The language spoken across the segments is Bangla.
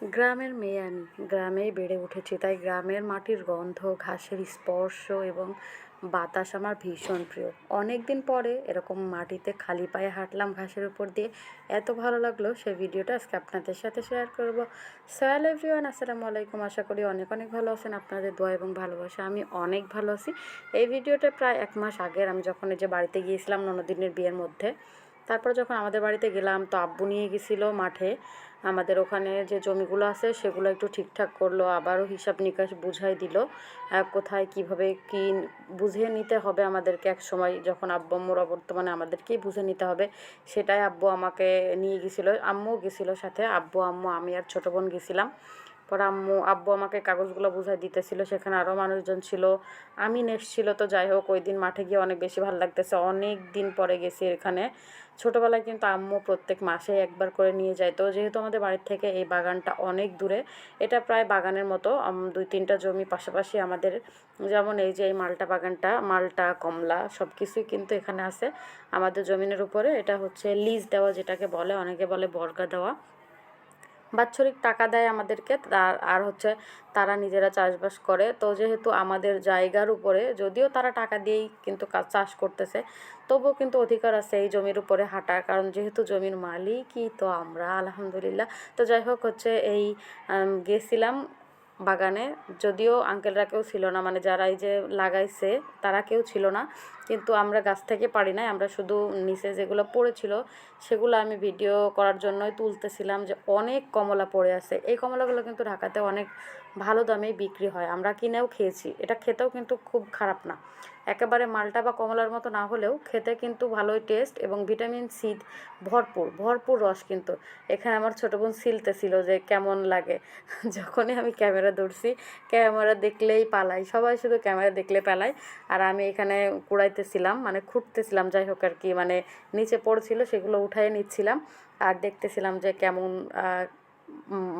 গ্রামের মেয়ে আমি, গ্রামেই বেড়ে উঠেছি, তাই গ্রামের মাটির গন্ধ, ঘাসের স্পর্শ এবং বাতাস আমার ভীষণ প্রিয়। অনেক দিন পরে এরকম মাটিতে খালি পায়ে হাঁটলাম ঘাসের উপর দিয়ে, এত ভালো লাগলো সেই ভিডিওটা আজকে আপনাদের সাথে শেয়ার করব। সো হ্যালো এভরিওয়ান, আসসালামু আলাইকুম। আশা করি অনেক অনেক ভালো আছেন, আপনাদের দোয়া এবং ভালোবাসা আমি অনেক ভালো আছি। এই ভিডিওটা প্রায় 1 মাস আগের, আমি যখন এই যে বাড়িতে গিয়েছিলাম ননদিনের বিয়ের মধ্যে। তারপর যখন আমাদের বাড়িতে গেলাম তো আব্বু নিয়ে গেছিলো মাঠে, আমাদের ওখানে যে জমিগুলো আছে সেগুলো একটু ঠিকঠাক করলো, আবারও হিসাব নিকাশ বুঝাই দিল কোথায় কিভাবে কি বুঝে নিতে হবে আমাদেরকে। এক সময় যখন আব্বু আম্মুর অবর্তমানে আমাদেরকেই বুঝে নিতে হবে, সেটাই আব্বু আমাকে নিয়ে গেছিলো, আম্মুও গেছিলো সাথে। আব্বু আম্মু আমি আর ছোটো বোন গেছিলাম। পরে আব্বু আমাকে কাগজগুলো বুঝাই দিতেছিল, সেখানে আরও মানুষজন ছিল, আমিন এসছিল। তো যাই হোক, ওই দিন মাঠে গিয়ে অনেক বেশি ভালো লাগতেছে, অনেক দিন পরে গেছি এখানে। ছোটোবেলায় কিন্তু আম্মু প্রত্যেক মাসে একবার করে নিয়ে যায়। তো যেহেতু আমাদের বাড়ির থেকে এই বাগানটা অনেক দূরে, এটা প্রায় বাগানের মতো 2-3টা জমি পাশাপাশি আমাদের। যেমন এই যে এই মালটা বাগানটা, মালটা কমলা সব কিছুই কিন্তু এখানে আছে আমাদের জমিনের উপরে। এটা হচ্ছে লিজ দেওয়া, যেটাকে বলে, অনেকে বলে বর্গা দেওয়া। বাৎসরিক টাকা দেয় আমাদেরকে, আর হচ্ছে তারা নিজেরা চাষবাস করে। তো যেহেতু আমাদের জায়গার উপরে, যদিও তারা টাকা দিয়েই কিন্তু চাষ করতেছে, তবুও কিন্তু অধিকার আছে এই জমির উপরে হাঁটার, কারণ যেহেতু জমির মালিকই তো আমরা, আলহামদুলিল্লাহ। তো যাই হোক, হচ্ছে এই গেছিলাম বাগানে। যদিও আঙ্কেলরা কেউ ছিল না, মানে যারা এই যে লাগাইছে তারা কেউ ছিল না, কিন্তু আমরা গাছ থেকে পারি নাই, আমরা শুধু নিচে যেগুলো পড়েছিল সেগুলো আমি ভিডিও করার জন্যই তুলতেছিলাম। যে অনেক কমলা পড়ে আছে, এই কমলাগুলো কিন্তু ঢাকাতে অনেক ভালো দামেই বিক্রি হয়, আমরা কিনেও খেয়েছি। এটা খেতেও কিন্তু খুব খারাপ না, একেবারে মালটা বা কমলার মতো না হলেও খেতে কিন্তু ভালোই টেস্ট, এবং ভিটামিন সি ভরপুর ভরপুর রস কিন্তু। এখানে আমার ছোটো বোন ছিল যে কেমন লাগে। যখনই আমি ক্যামেরা ধরছি, ক্যামেরা দেখলেই পালাই, সবাই শুধু ক্যামেরা দেখলে পালায়। আর আমি এখানে কুড়াইতেছিলাম, মানে খুঁটতেছিলাম, যাই হোক আর কি, মানে নিচে পড়ছিল সেগুলো উঠাই নিচ্ছিলাম আর দেখতেছিলাম যে কেমন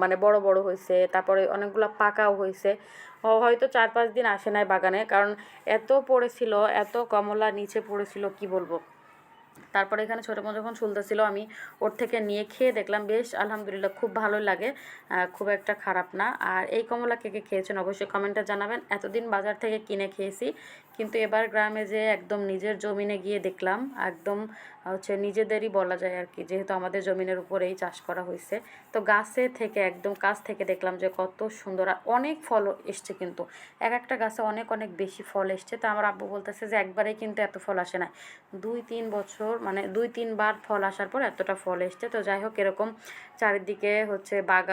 মানে বড় বড় হয়েছে। তারপরে অনেকগুলো পাকাও হয়েছে। হয়তো 4-5 দিন আসে নাই বাগানে, কারণ এত পড়েছিল, এত কমলা নিচে পড়েছিল কি বলবো। তারপরে এখানে ছোটো বোন যখন শুনতেছিল, আমি ওর থেকে নিয়ে খেয়ে দেখলাম, বেশ আলহামদুলিল্লাহ খুব ভালো লাগে, খুব একটা খারাপ না। আর এই কমলা কে কে খেয়েছেন অবশ্যই কমেন্টে জানাবেন। এতদিন বাজার থেকে কিনে খেয়েছি, কিন্তু এবার গ্রামে যে একদম নিজের জমিনে গিয়ে দেখলাম, একদম হচ্ছে নিজেদেরই বলা যায় আর কি, যেহেতু আমাদের জমিনের উপরেই চাষ করা হয়েছে। তো গাছে থেকে একদম কাছ থেকে দেখলাম যে কত সুন্দর, আর অনেক ফল এসছে কিন্তু, এক একটা গাছে অনেক অনেক বেশি ফল এসছে। তো আমার আব্বু বলতেছে যে একবারেই কিন্তু এত ফল আসে না, 2-3 বছর, মানে 2-3 বার ফল আসার পর এতটা ফল এসছে। তো যাই হোক, এরকম চারিদিকে হচ্ছে বাগান।